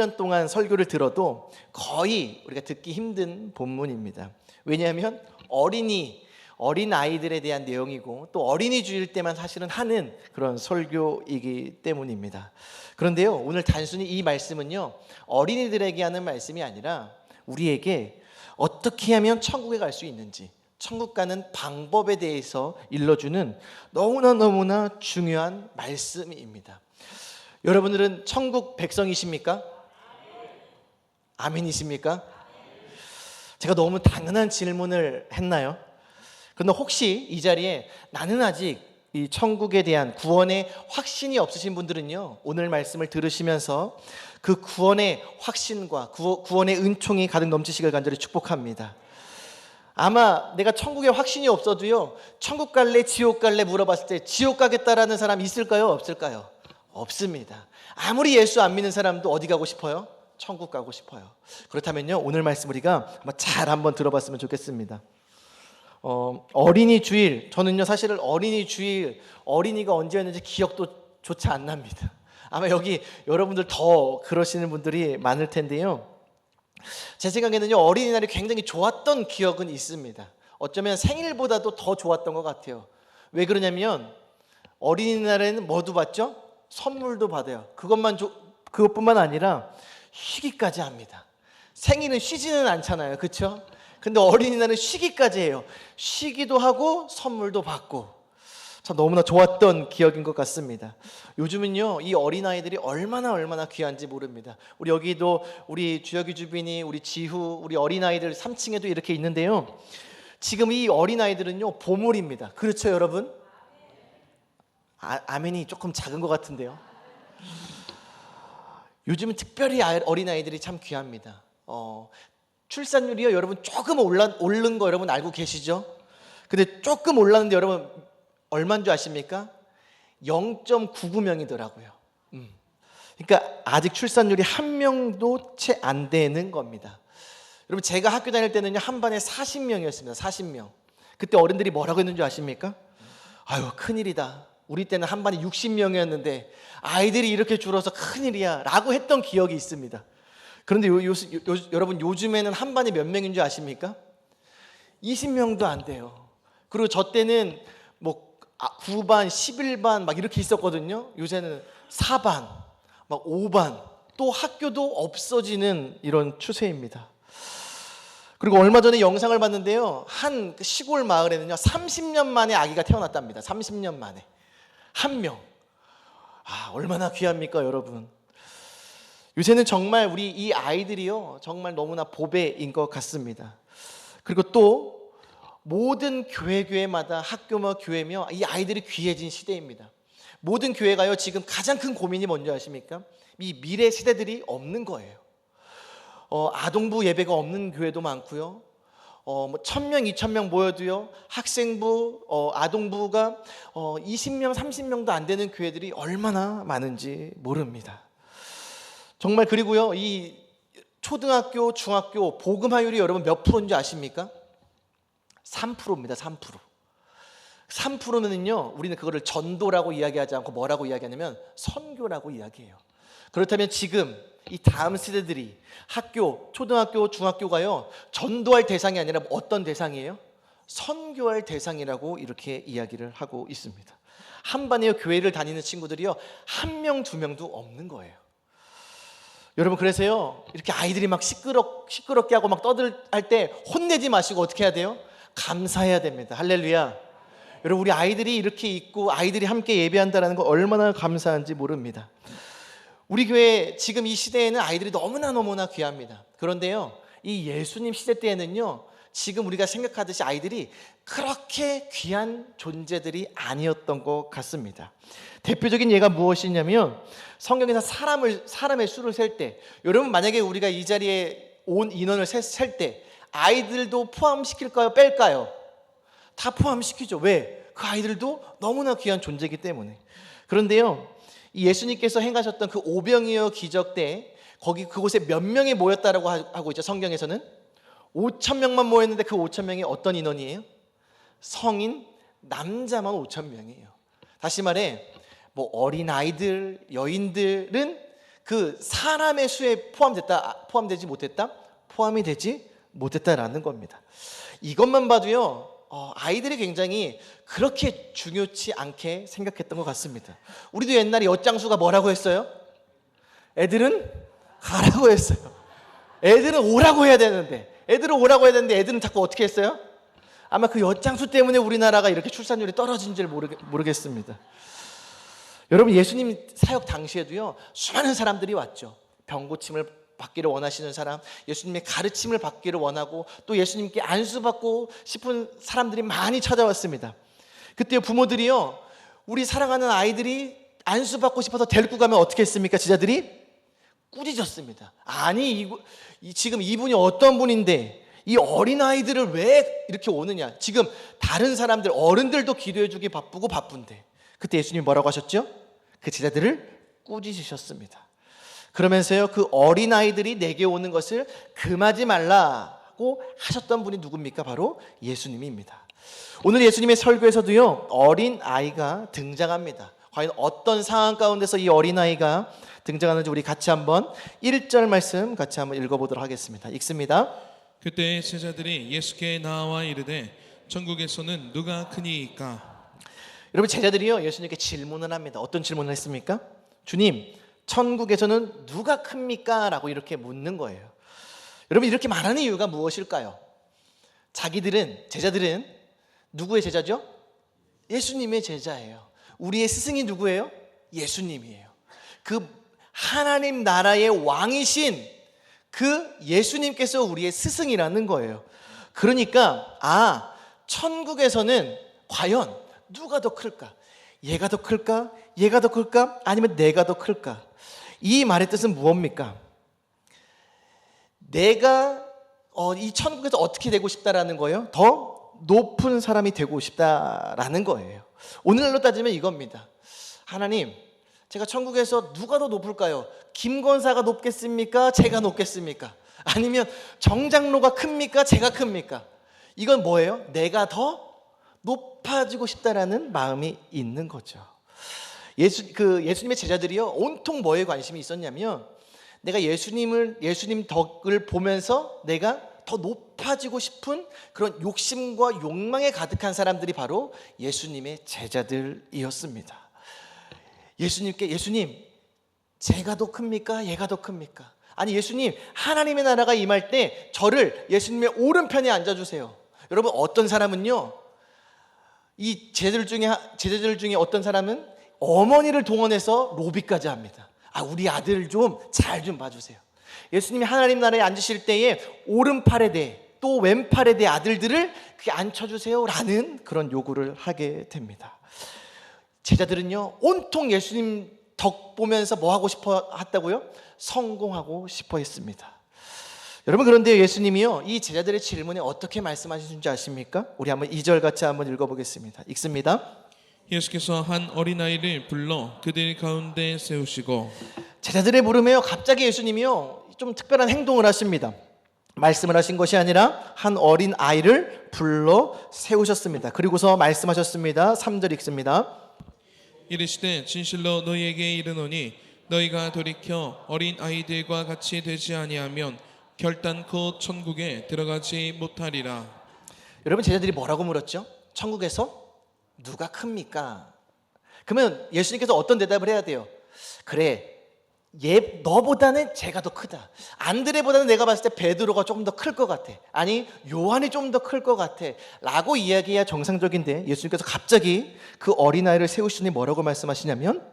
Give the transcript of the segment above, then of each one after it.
1년 동안 설교를 들어도 거의 우리가 듣기 힘든 본문입니다. 왜냐하면 어린 아이들에 대한 내용이고 또 어린이 주일 때만 사실은 하는 그런 설교이기 때문입니다. 그런데요, 오늘 단순히 이 말씀은요, 어린이들에게 하는 말씀이 아니라 우리에게 어떻게 하면 천국에 갈 수 있는지, 천국 가는 방법에 대해서 일러주는 너무나 중요한 말씀입니다. 여러분들은 천국 백성이십니까? 아멘이십니까? 제가 너무 당연한 질문을 했나요? 그런데 혹시 이 자리에 나는 아직 이 천국에 대한 구원의 확신이 없으신 분들은요, 오늘 말씀을 들으시면서 그 구원의 확신과 구원의 은총이 가득 넘치시길 간절히 축복합니다. 아마 내가 천국에 확신이 없어도요, 천국 갈래 지옥 갈래 물어봤을 때 지옥 가겠다라는 사람 있을까요? 없을까요? 없습니다. 아무리 예수 안 믿는 사람도 어디 가고 싶어요? 천국 가고 싶어요. 그렇다면요, 오늘 말씀 우리가 잘 한번 들어봤으면 좋겠습니다. 어린이 주일, 저는요 사실은 어린이 주일, 어린이가 언제였는지 기억도 조차 안 납니다. 아마 여기 여러분들 더 그러시는 분들이 많을 텐데요, 제 생각에는요 어린이날이 굉장히 좋았던 기억은 있습니다. 어쩌면 생일보다도 더 좋았던 것 같아요. 왜 그러냐면 어린이날에는 뭐도 받죠? 선물도 받아요. 그것뿐만 아니라 쉬기까지 합니다. 생일은 쉬지는 않잖아요, 그렇죠? 근데 어린이날은 쉬기까지 해요. 쉬기도 하고 선물도 받고, 참 너무나 좋았던 기억인 것 같습니다. 요즘은요 이 어린아이들이 얼마나 귀한지 모릅니다. 우리 여기도 우리 주혁이 주빈이, 우리 지후, 우리 어린아이들 3층에도 이렇게 있는데요, 지금 이 어린아이들은요 보물입니다. 그렇죠 여러분? 아멘이 조금 작은 것 같은데요. 요즘은 특별히 어린아이들이 참 귀합니다. 출산율이요 여러분 조금 오른 거 여러분 알고 계시죠? 근데 조금 올랐는데 여러분 얼마인 줄 아십니까? 0.99명이더라고요. 그러니까 아직 출산율이 1명도 채 안 되는 겁니다. 여러분 제가 학교 다닐 때는요 한 반에 40명이었습니다. 40명. 그때 어른들이 뭐라고 했는지 아십니까? 아유 큰일이다. 우리 때는 한 반에 60명이었는데 아이들이 이렇게 줄어서 큰일이야 라고 했던 기억이 있습니다. 그런데 여러분 요즘에는 한 반에 몇 명인 줄 아십니까? 20명도 안 돼요. 그리고 저 때는 뭐 9반, 11반 막 이렇게 있었거든요. 요새는 4반, 막 5반, 또 학교도 없어지는 이런 추세입니다. 그리고 얼마 전에 영상을 봤는데요, 한 시골 마을에는요 30년 만에 아기가 태어났답니다. 30년 만에 한 명. 얼마나 귀합니까 여러분? 요새는 정말 우리 이 아이들이요 정말 너무나 보배인 것 같습니다. 그리고 또 모든 교회마다 학교며 교회며 이 아이들이 귀해진 시대입니다. 모든 교회가요 지금 가장 큰 고민이 뭔지 아십니까? 이 미래 세대들이 없는 거예요. 아동부 예배가 없는 교회도 많고요, 1000명, 2000명 모여도요 학생부, 아동부가 20명, 30명도 안 되는 교회들이 얼마나 많은지 모릅니다. 정말. 그리고요 이 초등학교, 중학교 복음화율이 여러분 몇 프로인지 아십니까? 3%입니다. 3%. 3%면은요 우리는 그거를 전도라고 이야기하지 않고 뭐라고 이야기하냐면 선교라고 이야기해요. 그렇다면 지금 이 다음 세대들이 학교, 초등학교, 중학교가요 전도할 대상이 아니라 어떤 대상이에요? 선교할 대상이라고 이렇게 이야기를 하고 있습니다. 한 반에 교회를 다니는 친구들이요 1명, 2명도 없는 거예요. 여러분 그래서요 이렇게 아이들이 막 시끄럽게 하고 막 떠들할 때 혼내지 마시고 어떻게 해야 돼요? 감사해야 됩니다. 할렐루야. 여러분 우리 아이들이 이렇게 있고 아이들이 함께 예배한다는 거 얼마나 감사한지 모릅니다. 우리 교회 지금 이 시대에는 아이들이 너무나 귀합니다. 그런데요 이 예수님 시대 때에는요 지금 우리가 생각하듯이 아이들이 그렇게 귀한 존재들이 아니었던 것 같습니다. 대표적인 예가 무엇이냐면 성경에서 사람의 수를 셀 때, 여러분 만약에 우리가 이 자리에 온 인원을 셀 때 아이들도 포함시킬까요? 뺄까요? 다 포함시키죠. 왜? 그 아이들도 너무나 귀한 존재이기 때문에. 그런데요 이 예수님께서 행하셨던 그 오병이어 기적 때 그곳에 몇 명이 모였다라고 하고 있죠. 성경에서는 5,000명만 모였는데 그 5,000명이 어떤 인원이에요? 성인 남자만 5,000명이에요. 다시 말해 뭐 어린아이들, 여인들은 그 사람의 수에 포함되지 못했다? 포함이 되지 못했다라는 겁니다. 이것만 봐도요, 아이들이 굉장히 그렇게 중요치 않게 생각했던 것 같습니다. 우리도 옛날에 엿장수가 뭐라고 했어요? 애들은 가라고 했어요. 애들은 오라고 해야 되는데, 애들은 자꾸 어떻게 했어요? 아마 그 엿장수 때문에 우리나라가 이렇게 출산율이 떨어진지를 모르겠습니다. 여러분, 예수님 사역 당시에도요, 수많은 사람들이 왔죠. 병고침을 받기를 원하시는 사람, 예수님의 가르침을 받기를 원하고 또 예수님께 안수받고 싶은 사람들이 많이 찾아왔습니다. 그때 부모들이요, 우리 사랑하는 아이들이 안수받고 싶어서 데리고 가면 어떻게 했습니까? 제자들이 꾸짖었습니다. 아니, 지금 이분이 어떤 분인데 이 어린아이들을 왜 이렇게 오느냐. 지금 다른 사람들, 어른들도 기도해주기 바쁜데. 그때 예수님이 뭐라고 하셨죠? 그 제자들을 꾸짖으셨습니다. 그러면서요, 그 어린아이들이 내게 오는 것을 금하지 말라고 하셨던 분이 누굽니까? 바로 예수님입니다. 오늘 예수님의 설교에서도요, 어린아이가 등장합니다. 과연 어떤 상황 가운데서 이 어린아이가 등장하는지 우리 같이 한번 1절 말씀 같이 한번 읽어보도록 하겠습니다. 읽습니다. 그때 제자들이 예수께 나와 이르되 천국에서는 누가 크니이까? 여러분, 제자들이요, 예수님께 질문을 합니다. 어떤 질문을 했습니까? 주님, 천국에서는 누가 큽니까? 라고 이렇게 묻는 거예요. 여러분, 이렇게 말하는 이유가 무엇일까요? 제자들은 누구의 제자죠? 예수님의 제자예요. 우리의 스승이 누구예요? 예수님이에요. 그 하나님 나라의 왕이신 그 예수님께서 우리의 스승이라는 거예요. 그러니까 천국에서는 과연 누가 더 클까? 얘가 더 클까? 얘가 더 클까? 아니면 내가 더 클까? 이 말의 뜻은 무엇입니까? 내가 이 천국에서 어떻게 되고 싶다라는 거예요? 더 높은 사람이 되고 싶다라는 거예요. 오늘날로 따지면 이겁니다. 하나님, 제가 천국에서 누가 더 높을까요? 김권사가 높겠습니까? 제가 높겠습니까? 아니면 정장로가 큽니까? 제가 큽니까? 이건 뭐예요? 내가 더 높아지고 싶다라는 마음이 있는 거죠. 예수님의 제자들이요, 온통 뭐에 관심이 있었냐면, 내가 예수님 덕을 보면서 내가 더 높아지고 싶은 그런 욕심과 욕망에 가득한 사람들이 바로 예수님의 제자들이었습니다. 예수님, 제가 더 큽니까? 얘가 더 큽니까? 아니, 예수님, 하나님의 나라가 임할 때 저를 예수님의 오른편에 앉아주세요. 여러분, 어떤 사람은요, 이 제자들 중에 어떤 사람은 어머니를 동원해서 로비까지 합니다. 우리 아들 잘 좀 봐주세요. 예수님이 하나님 나라에 앉으실 때에 오른팔에 대해 또 왼팔에 대해 아들들을 앉혀주세요 라는 그런 요구를 하게 됩니다. 제자들은요, 온통 예수님 덕 보면서 뭐 하고 싶어 했다고요? 성공하고 싶어 했습니다. 여러분, 그런데 예수님이요, 이 제자들의 질문에 어떻게 말씀하시는지 아십니까? 우리 한번 2절 같이 한번 읽어보겠습니다. 읽습니다. 예수께서 한 어린아이를 불러 그들 가운데 세우시고. 제자들의 물음에요, 갑자기 예수님이요, 좀 특별한 행동을 하십니다. 말씀을 하신 것이 아니라 한 어린 아이를 불러 세우셨습니다. 그리고서 말씀하셨습니다. 3절 읽습니다. 이르시되 진실로 너희에게 이르노니 너희가 돌이켜 어린 아이들과 같이 되지 아니하면 결단코 천국에 들어가지 못하리라. 여러분, 제자들이 뭐라고 물었죠? 천국에서 누가 큽니까? 그러면 예수님께서 어떤 대답을 해야 돼요? 그래, 너보다는 제가 더 크다. 안드레보다는 내가 봤을 때 베드로가 조금 더 클 것 같아. 아니, 요한이 좀 더 클 것 같아 라고 이야기해야 정상적인데, 예수님께서 갑자기 그 어린아이를 세우시니 뭐라고 말씀하시냐면,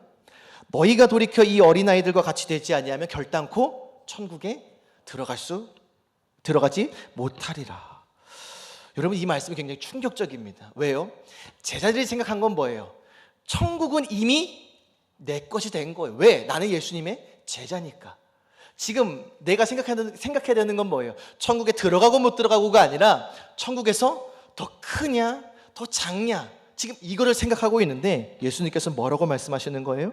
너희가 돌이켜 이 어린아이들과 같이 되지 아니하면 결단코 천국에 들어가지 못하리라. 여러분, 이 말씀이 굉장히 충격적입니다. 왜요? 제자들이 생각한 건 뭐예요? 천국은 이미 내 것이 된 거예요. 왜? 나는 예수님의 제자니까. 지금 내가 생각해야 되는 건 뭐예요? 천국에 들어가고 못 들어가고가 아니라 천국에서 더 크냐 더 작냐, 지금 이거를 생각하고 있는데 예수님께서 뭐라고 말씀하시는 거예요?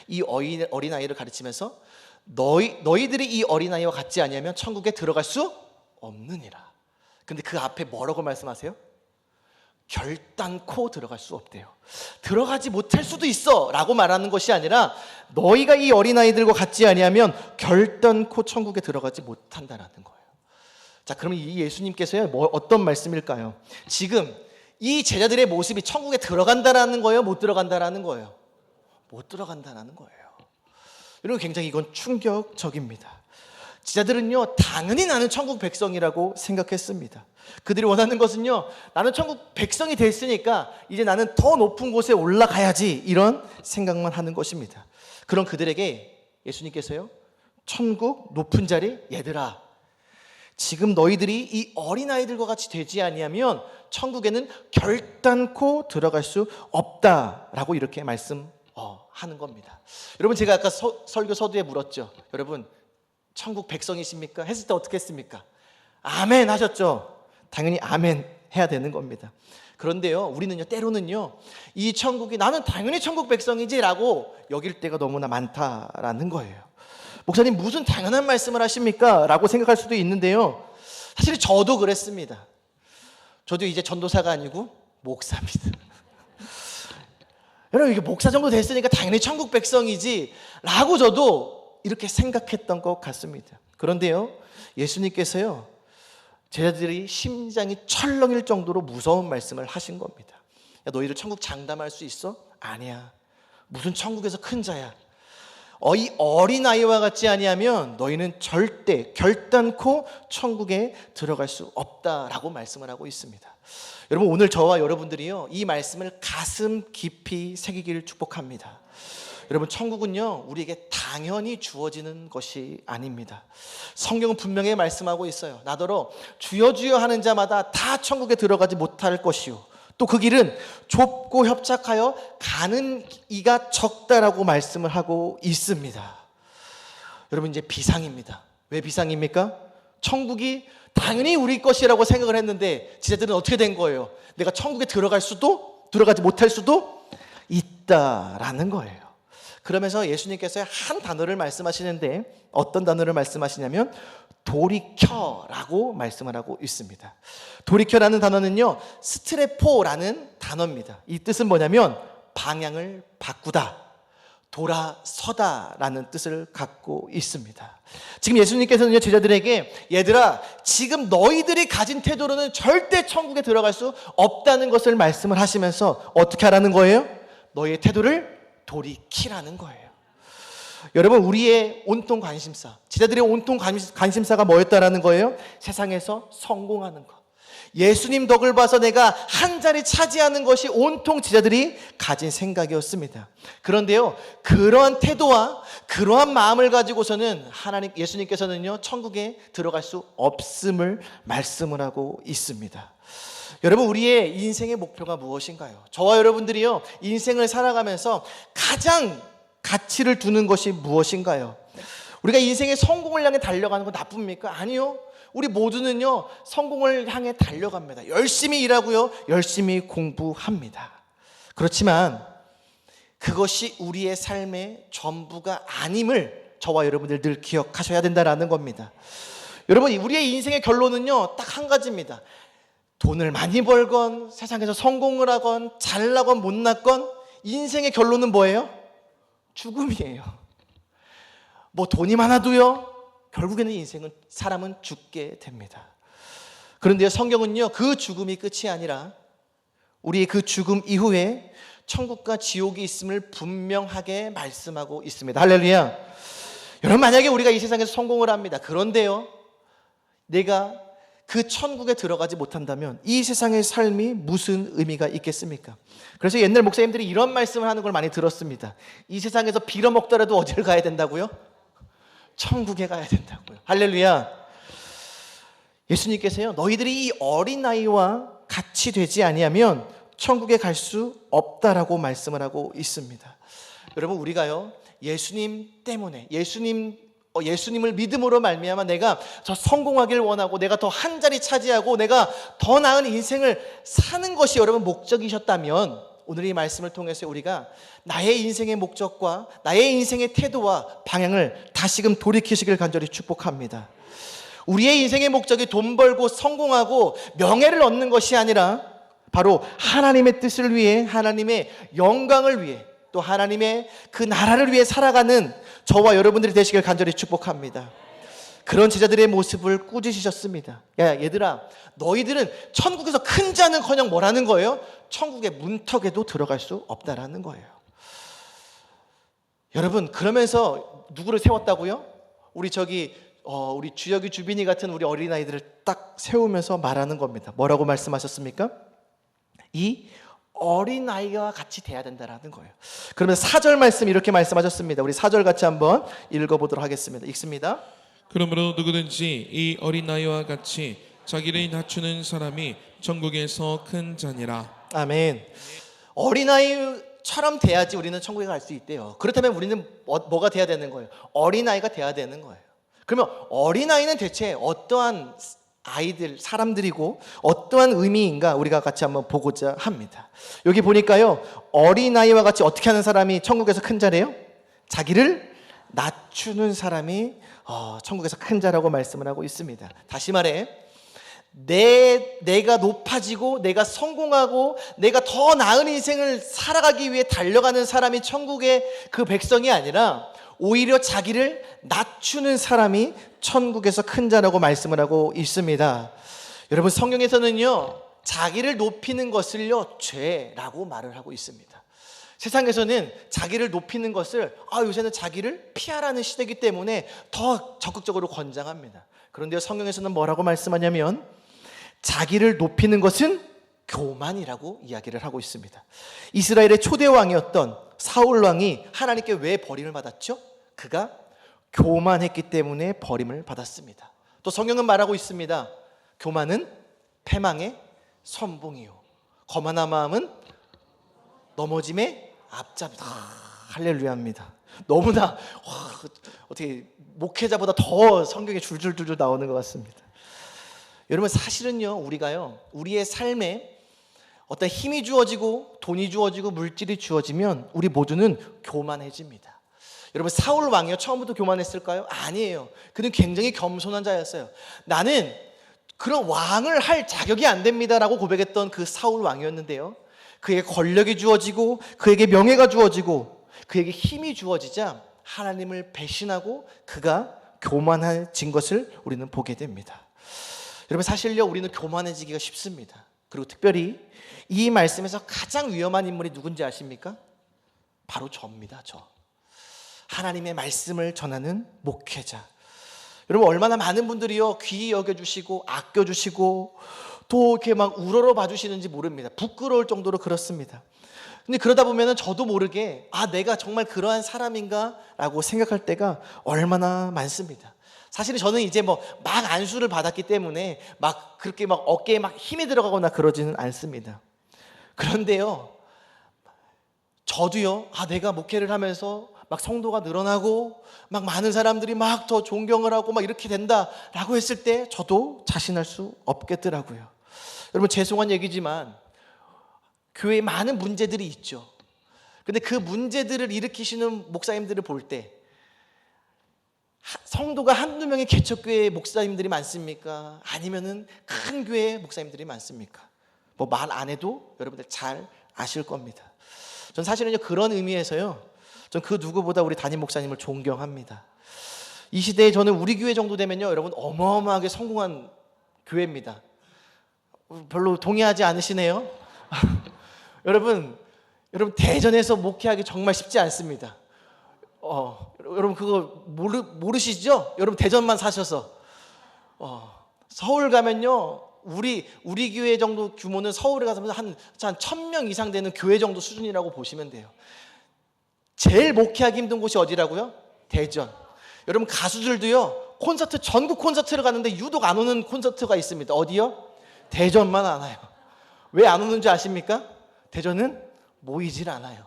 이 어린아이를 가르치면서 너희들이 이 어린아이와 같지 아니하면 천국에 들어갈 수 없느니라. 근데 그 앞에 뭐라고 말씀하세요? 결단코 들어갈 수 없대요. 들어가지 못할 수도 있어 라고 말하는 것이 아니라 너희가 이 어린아이들과 같지 아니하면 결단코 천국에 들어가지 못한다라는 거예요. 자, 그러면 이 예수님께서요 어떤 말씀일까요? 지금 이 제자들의 모습이 천국에 들어간다라는 거예요? 못 들어간다라는 거예요? 못 들어간다라는 거예요. 여러분, 굉장히 이건 충격적입니다. 제자들은요 당연히 나는 천국 백성이라고 생각했습니다. 그들이 원하는 것은요, 나는 천국 백성이 됐으니까 이제 나는 더 높은 곳에 올라가야지, 이런 생각만 하는 것입니다. 그런 그들에게 예수님께서요, 천국 높은 자리, 얘들아, 지금 너희들이 이 어린아이들과 같이 되지 아니하면 천국에는 결단코 들어갈 수 없다라고 이렇게 말씀하는 겁니다. 여러분, 제가 아까 설교 서두에 물었죠. 여러분, 천국 백성이십니까? 했을 때 어떻게 했습니까? 아멘 하셨죠? 당연히 아멘 해야 되는 겁니다. 그런데요, 우리는요 때로는요 이 천국이 나는 당연히 천국 백성이지 라고 여길 때가 너무나 많다라는 거예요. 목사님, 무슨 당연한 말씀을 하십니까? 라고 생각할 수도 있는데요, 사실 저도 그랬습니다. 저도 이제 전도사가 아니고 목사입니다. 여러분, 이게 목사 정도 됐으니까 당연히 천국 백성이지 라고 저도 이렇게 생각했던 것 같습니다. 그런데요, 예수님께서요 제자들이 심장이 철렁일 정도로 무서운 말씀을 하신 겁니다. 야, 너희들 천국 장담할 수 있어? 아니야. 무슨 천국에서 큰 자야. 이 어린아이와 같지 아니하면 너희는 절대 결단코 천국에 들어갈 수 없다라고 말씀을 하고 있습니다. 여러분, 오늘 저와 여러분들이요 이 말씀을 가슴 깊이 새기기를 축복합니다. 여러분, 천국은요 우리에게 당연히 주어지는 것이 아닙니다. 성경은 분명히 말씀하고 있어요. 나더러 주여 주여 하는 자마다 다 천국에 들어가지 못할 것이요, 또 그 길은 좁고 협착하여 가는 이가 적다라고 말씀을 하고 있습니다. 여러분, 이제 비상입니다. 왜 비상입니까? 천국이 당연히 우리 것이라고 생각을 했는데 제자들은 어떻게 된 거예요? 내가 천국에 들어갈 수도 들어가지 못할 수도 있다라는 거예요. 그러면서 예수님께서 한 단어를 말씀하시는데 어떤 단어를 말씀하시냐면 돌이켜라고 말씀을 하고 있습니다. 돌이켜라는 단어는요 스트레포라는 단어입니다. 이 뜻은 뭐냐면 방향을 바꾸다, 돌아서다라는 뜻을 갖고 있습니다. 지금 예수님께서는요 제자들에게, 얘들아, 지금 너희들이 가진 태도로는 절대 천국에 들어갈 수 없다는 것을 말씀을 하시면서 어떻게 하라는 거예요? 너희의 태도를 돌이키라는 거예요. 여러분, 우리의 온통 관심사, 제자들의 온통 관심사가 뭐였다라는 거예요? 세상에서 성공하는 것, 예수님 덕을 봐서 내가 한 자리 차지하는 것이 온통 제자들이 가진 생각이었습니다. 그런데요, 그러한 태도와 그러한 마음을 가지고서는 예수님께서는요 천국에 들어갈 수 없음을 말씀을 하고 있습니다. 여러분, 우리의 인생의 목표가 무엇인가요? 저와 여러분들이요 인생을 살아가면서 가장 가치를 두는 것이 무엇인가요? 우리가 인생의 성공을 향해 달려가는 건 나쁩니까? 아니요. 우리 모두는요 성공을 향해 달려갑니다. 열심히 일하고요 열심히 공부합니다. 그렇지만 그것이 우리의 삶의 전부가 아님을 저와 여러분들 늘 기억하셔야 된다는 겁니다. 여러분, 우리의 인생의 결론은요 딱 한 가지입니다. 돈을 많이 벌건 세상에서 성공을 하건 잘나건 못났건 인생의 결론은 뭐예요? 죽음이에요. 뭐 돈이 많아도요 결국에는 사람은 죽게 됩니다. 그런데 성경은요 그 죽음이 끝이 아니라 우리의 그 죽음 이후에 천국과 지옥이 있음을 분명하게 말씀하고 있습니다. 할렐루야. 여러분, 만약에 우리가 이 세상에서 성공을 합니다. 그런데요 내가 그 천국에 들어가지 못한다면 이 세상의 삶이 무슨 의미가 있겠습니까? 그래서 옛날 목사님들이 이런 말씀을 하는 걸 많이 들었습니다. 이 세상에서 빌어먹더라도 어디를 가야 된다고요? 천국에 가야 된다고요. 할렐루야. 예수님께서요 너희들이 이 어린아이와 같이 되지 아니하면 천국에 갈 수 없다라고 말씀을 하고 있습니다. 여러분, 우리가요 예수님 때문에 예수님을 믿음으로 말미암아 내가 더 성공하길 원하고 내가 더 한 자리 차지하고 내가 더 나은 인생을 사는 것이 여러분 목적이셨다면 오늘 이 말씀을 통해서 우리가 나의 인생의 목적과 나의 인생의 태도와 방향을 다시금 돌이키시길 간절히 축복합니다. 우리의 인생의 목적이 돈 벌고 성공하고 명예를 얻는 것이 아니라 바로 하나님의 뜻을 위해, 하나님의 영광을 위해, 또 하나님의 그 나라를 위해 살아가는 저와 여러분들이 되시길 간절히 축복합니다. 그런 제자들의 모습을 꾸짖으셨습니다. 야, 얘들아, 너희들은 천국에서 큰 자는커녕 뭐라는 거예요? 천국의 문턱에도 들어갈 수 없다라는 거예요. 여러분, 그러면서 누구를 세웠다고요? 우리 주혁이, 주빈이 같은 우리 어린아이들을 딱 세우면서 말하는 겁니다. 뭐라고 말씀하셨습니까? 이 어린아이와 같이 돼야 된다라는 거예요. 그러면 4절 말씀 이렇게 말씀하셨습니다. 우리 4절 같이 한번 읽어보도록 하겠습니다. 읽습니다. 그러므로 누구든지 이 어린아이와 같이 자기를 낮추는 사람이 천국에서 큰 자니라. 아멘. 어린아이처럼 돼야지 우리는 천국에 갈 수 있대요. 그렇다면 우리는 뭐가 돼야 되는 거예요? 어린아이가 돼야 되는 거예요. 그러면 어린아이는 대체 어떠한 아이들, 사람들이고 어떠한 의미인가 우리가 같이 한번 보고자 합니다. 여기 보니까요, 어린아이와 같이 어떻게 하는 사람이 천국에서 큰 자래요? 자기를 낮추는 사람이 천국에서 큰 자라고 말씀을 하고 있습니다. 다시 말해, 내가 높아지고 내가 성공하고 내가 더 나은 인생을 살아가기 위해 달려가는 사람이 천국의 그 백성이 아니라 오히려 자기를 낮추는 사람이 천국에서 큰 자라고 말씀을 하고 있습니다. 여러분, 성경에서는요, 자기를 높이는 것을요 죄라고 말을 하고 있습니다. 세상에서는 자기를 높이는 것을 요새는 자기를 피하라는 시대이기 때문에 더 적극적으로 권장합니다. 그런데 성경에서는 뭐라고 말씀하냐면 자기를 높이는 것은 교만이라고 이야기를 하고 있습니다. 이스라엘의 초대 왕이었던 사울 왕이 하나님께 왜 버림을 받았죠? 그가 교만했기 때문에 버림을 받았습니다. 또 성경은 말하고 있습니다. 교만은 패망의 선봉이요, 거만한 마음은 넘어짐의 앞잡이다. 할렐루야입니다. 너무나 어떻게 목회자보다 더 성경에 줄줄줄줄 나오는 것 같습니다. 여러분, 사실은요, 우리가요, 우리의 삶에 어떤 힘이 주어지고 돈이 주어지고 물질이 주어지면 우리 모두는 교만해집니다. 여러분, 사울 왕이요, 처음부터 교만했을까요? 아니에요. 그는 굉장히 겸손한 자였어요. 나는 그런 왕을 할 자격이 안 됩니다라고 고백했던 그 사울 왕이었는데요, 그에게 권력이 주어지고 그에게 명예가 주어지고 그에게 힘이 주어지자 하나님을 배신하고 그가 교만해진 것을 우리는 보게 됩니다. 여러분, 사실요, 우리는 교만해지기가 쉽습니다. 그리고 특별히 이 말씀에서 가장 위험한 인물이 누군지 아십니까? 바로 저입니다. 저. 하나님의 말씀을 전하는 목회자. 여러분, 얼마나 많은 분들이요 귀히 여겨주시고 아껴주시고 또 이렇게 막 우러러 봐주시는지 모릅니다. 부끄러울 정도로 그렇습니다. 근데 그러다 보면은 저도 모르게 내가 정말 그러한 사람인가 라고 생각할 때가 얼마나 많습니다. 사실 저는 이제 막 안수를 받았기 때문에 막 그렇게 막 어깨에 막 힘이 들어가거나 그러지는 않습니다. 그런데요, 저도요, 내가 목회를 하면서 막 성도가 늘어나고 막 많은 사람들이 막 더 존경을 하고 막 이렇게 된다라고 했을 때 저도 자신할 수 없겠더라고요. 여러분, 죄송한 얘기지만 교회에 많은 문제들이 있죠. 근데 그 문제들을 일으키시는 목사님들을 볼 때 성도가 한두 명의 개척교회 목사님들이 많습니까? 아니면은 큰 교회 목사님들이 많습니까? 말 안 해도 여러분들 잘 아실 겁니다. 전 사실은요, 그런 의미에서요, 전 그 누구보다 우리 담임 목사님을 존경합니다. 이 시대에 저는 우리 교회 정도 되면요, 여러분 어마어마하게 성공한 교회입니다. 별로 동의하지 않으시네요? 여러분 대전에서 목회하기 정말 쉽지 않습니다. 여러분 그거 모르시죠? 여러분 대전만 사셔서 서울 가면요, 우리 교회 정도 규모는 서울에 가서 한 1,000명 이상 되는 교회 정도 수준이라고 보시면 돼요. 제일 목회하기 힘든 곳이 어디라고요? 대전. 여러분, 가수들도요, 전국 콘서트를 가는데 유독 안 오는 콘서트가 있습니다. 어디요? 대전만 안 와요. 왜 안 오는지 아십니까? 대전은 모이질 않아요.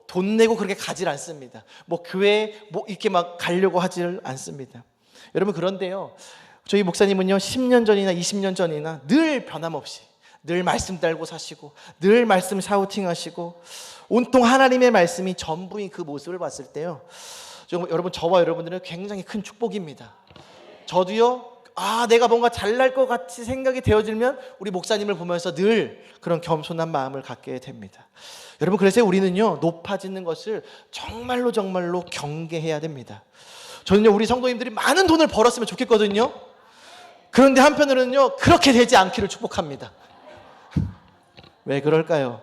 돈 내고 그렇게 가질 않습니다. 교회 이렇게 막 가려고 하질 않습니다. 여러분, 그런데요, 저희 목사님은요, 10년 전이나 20년 전이나 늘 변함없이 늘 말씀 달고 사시고 늘 말씀 샤우팅하시고 온통 하나님의 말씀이 전부인 그 모습을 봤을 때요, 여러분, 저와 여러분들은 굉장히 큰 축복입니다. 저도요, 내가 뭔가 잘날 것 같이 생각이 되어지면 우리 목사님을 보면서 늘 그런 겸손한 마음을 갖게 됩니다. 여러분, 그래서 우리는요, 높아지는 것을 정말로 경계해야 됩니다. 저는요, 우리 성도님들이 많은 돈을 벌었으면 좋겠거든요. 그런데 한편으로는요, 그렇게 되지 않기를 축복합니다. 왜 그럴까요?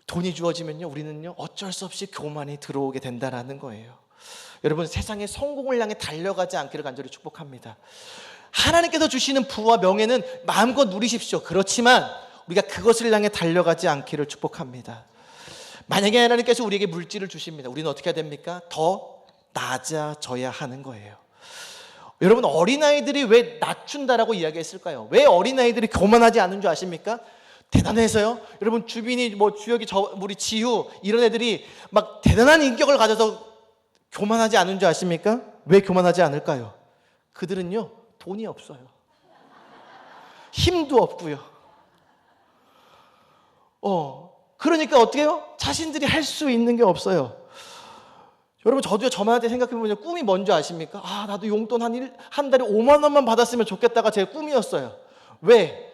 돈이 주어지면요, 우리는요, 어쩔 수 없이 교만이 들어오게 된다는 거예요. 여러분, 세상의 성공을 향해 달려가지 않기를 간절히 축복합니다. 하나님께서 주시는 부와 명예는 마음껏 누리십시오. 그렇지만 우리가 그것을 향해 달려가지 않기를 축복합니다. 만약에 하나님께서 우리에게 물질을 주십니다. 우리는 어떻게 해야 됩니까? 더 낮아져야 하는 거예요. 여러분, 어린아이들이 왜 낮춘다라고 이야기했을까요? 왜 어린아이들이 교만하지 않은 줄 아십니까? 대단해서요. 여러분, 주빈이 주혁이 우리 지우 이런 애들이 막 대단한 인격을 가져서 교만하지 않은 줄 아십니까? 왜 교만하지 않을까요? 그들은요, 돈이 없어요. 힘도 없고요. 그러니까 어떻게 해요? 자신들이 할 수 있는 게 없어요. 여러분, 저도요, 저만한테 생각해보면 꿈이 뭔지 아십니까? 나도 용돈 한 달에 5만 원만 받았으면 좋겠다가 제 꿈이었어요. 왜?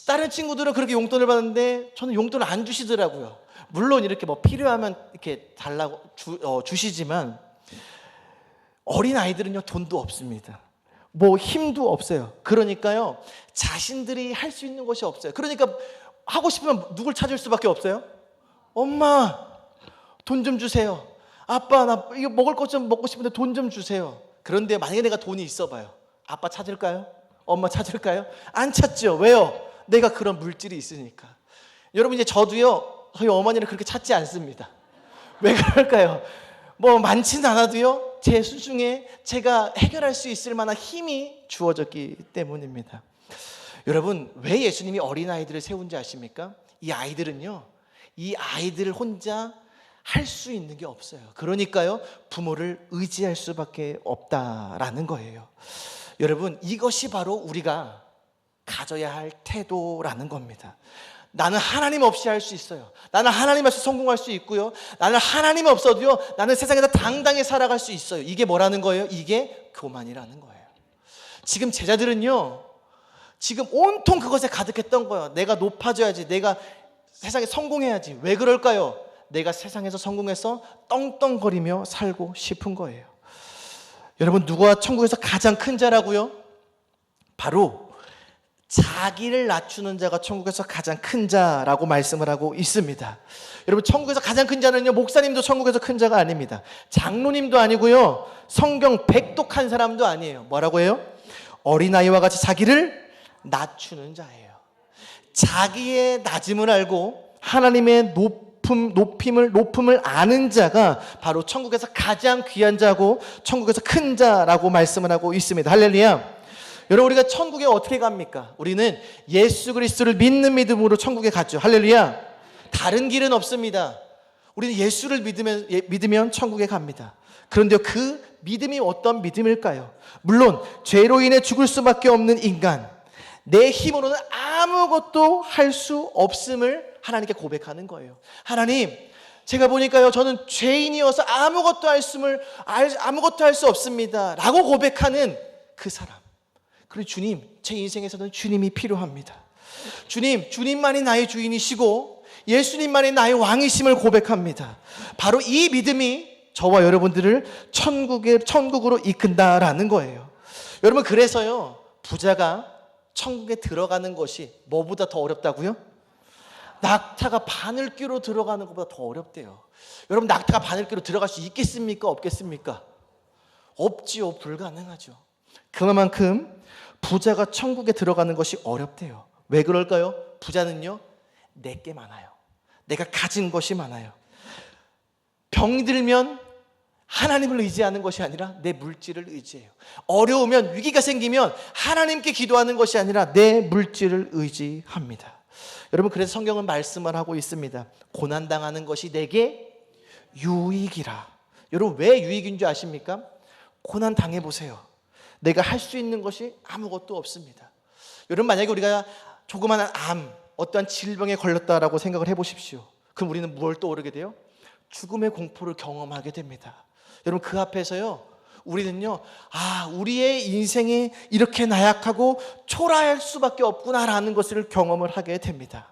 다른 친구들은 그렇게 용돈을 받는데 저는 용돈을 안 주시더라고요. 물론 이렇게 필요하면 이렇게 달라고 주시지만 어린 아이들은요, 돈도 없습니다. 힘도 없어요. 그러니까요, 자신들이 할 수 있는 것이 없어요. 그러니까 하고 싶으면 누굴 찾을 수밖에 없어요? 엄마, 돈 좀 주세요. 아빠, 나 이거 먹을 것 좀 먹고 싶은데 돈 좀 주세요. 그런데 만약에 내가 돈이 있어봐요. 아빠 찾을까요? 엄마 찾을까요? 안 찾죠. 왜요? 내가 그런 물질이 있으니까. 여러분, 이제 저도요, 저희 어머니를 그렇게 찾지 않습니다. 왜 그럴까요? 많지는 않아도요, 제 수중에 제가 해결할 수 있을 만한 힘이 주어졌기 때문입니다. 여러분, 왜 예수님이 어린아이들을 세운지 아십니까? 이 아이들을 혼자 할 수 있는 게 없어요. 그러니까요, 부모를 의지할 수밖에 없다라는 거예요. 여러분, 이것이 바로 우리가 가져야 할 태도라는 겁니다. 나는 하나님 없이 할 수 있어요. 나는 하나님 없이 성공할 수 있고요. 나는 하나님 없어도요, 나는 세상에서 당당히 살아갈 수 있어요. 이게 뭐라는 거예요? 이게 교만이라는 거예요. 지금 제자들은요, 지금 온통 그것에 가득했던 거예요. 내가 높아져야지, 내가 세상에 성공해야지. 왜 그럴까요? 내가 세상에서 성공해서 떵떵거리며 살고 싶은 거예요. 여러분, 누가 천국에서 가장 큰 자라고요? 바로 자기를 낮추는 자가 천국에서 가장 큰 자라고 말씀을 하고 있습니다. 여러분, 천국에서 가장 큰 자는요, 목사님도 천국에서 큰 자가 아닙니다. 장로님도 아니고요, 성경 백독한 사람도 아니에요. 뭐라고 해요? 어린아이와 같이 자기를 낮추는 자예요. 자기의 낮음을 알고 하나님의 높음을 아는 자가 바로 천국에서 가장 귀한 자고 천국에서 큰 자라고 말씀을 하고 있습니다. 할렐루야. 여러분, 우리가 천국에 어떻게 갑니까? 우리는 예수 그리스도를 믿는 믿음으로 천국에 갔죠. 할렐루야. 다른 길은 없습니다. 우리는 예수를 믿으면 천국에 갑니다. 그런데 그 믿음이 어떤 믿음일까요? 물론 죄로 인해 죽을 수밖에 없는 인간, 내 힘으로는 아무것도 할 수 없음을 하나님께 고백하는 거예요. 하나님, 제가 보니까요, 저는 죄인이어서 아무것도 할 수 없습니다 라고 고백하는 그 사람. 그리고 주님, 제 인생에서는 주님이 필요합니다. 주님만이 나의 주인이시고 예수님만이 나의 왕이심을 고백합니다. 바로 이 믿음이 저와 여러분들을 천국으로 이끈다라는 거예요. 여러분, 그래서요, 부자가 천국에 들어가는 것이 뭐보다 더 어렵다고요? 낙타가 바늘귀로 들어가는 것보다 더 어렵대요. 여러분, 낙타가 바늘귀로 들어갈 수 있겠습니까? 없겠습니까? 없지요. 불가능하죠. 그만큼 부자가 천국에 들어가는 것이 어렵대요. 왜 그럴까요? 부자는요, 내게 많아요. 내가 가진 것이 많아요. 병이 들면 하나님을 의지하는 것이 아니라 내 물질을 의지해요. 어려우면, 위기가 생기면 하나님께 기도하는 것이 아니라 내 물질을 의지합니다. 여러분, 그래서 성경은 말씀을 하고 있습니다. 고난당하는 것이 내게 유익이라. 여러분, 왜 유익인 줄 아십니까? 고난 당해보세요. 내가 할 수 있는 것이 아무것도 없습니다. 여러분, 만약에 우리가 조그마한 어떠한 질병에 걸렸다라고 생각을 해보십시오. 그럼 우리는 무엇을 떠오르게 돼요? 죽음의 공포를 경험하게 됩니다. 여러분, 그 앞에서요, 우리는요, 우리의 인생이 이렇게 나약하고 초라할 수밖에 없구나라는 것을 경험을 하게 됩니다.